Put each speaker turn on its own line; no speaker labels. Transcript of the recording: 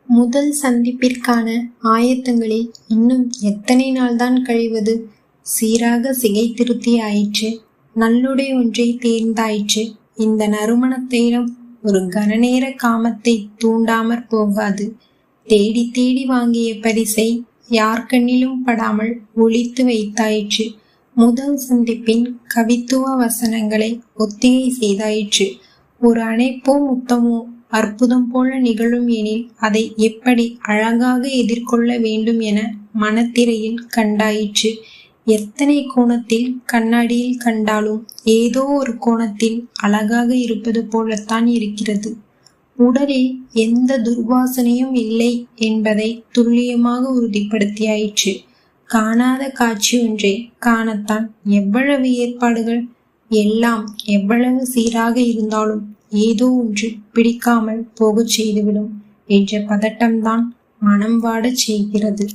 முதல் சந்திப்பிற்கான ஆயத்தங்களில் இன்னும் எத்தனை நாள்தான் கழிவது? சீராக சிகை திருத்தி ஆயிற்று. நல்லுடை ஒன்றை தேர்ந்தாயிற்று. இந்த நறுமணத் தைலம் ஒரு கனநேர காமத்தை தூண்டாமற் போகாது. தேடி தேடி வாங்கிய பரிசை யார் கண்ணிலும் படாமல் ஒளித்து வைத்தாயிற்று. முதல் சந்திப்பின் கவித்துவ வசனங்களை ஒத்திகை செய்தாயிற்று. ஒரு அணைப்போ முத்தமோ அற்புதம் போல நிகழும் எனில் அதை எப்படி அழகாக எதிர்கொள்ள வேண்டும் என மனத்திரையில் கண்டாயிற்று. எத்தனை கோணத்தில் கண்ணாடியில் கண்டாலும் ஏதோ ஒரு கோணத்தில் அழகாக இருப்பது போலத்தான் இருக்கிறது. உடலில் எந்த துர்வாசனையும் இல்லை என்பதை துல்லியமாக உறுதிப்படுத்தியாயிற்று. காணாத காட்சி ஒன்றை காணத்தான் எவ்வளவு ஏற்பாடுகள்! எல்லாம் எவ்வளவு சீராக இருந்தாலும் ஏதோ ஒன்று பிடிக்காமல் போகச் செய்துவிடும் என்ற பதட்டம்தான் மனம் வாடச் செய்கிறது.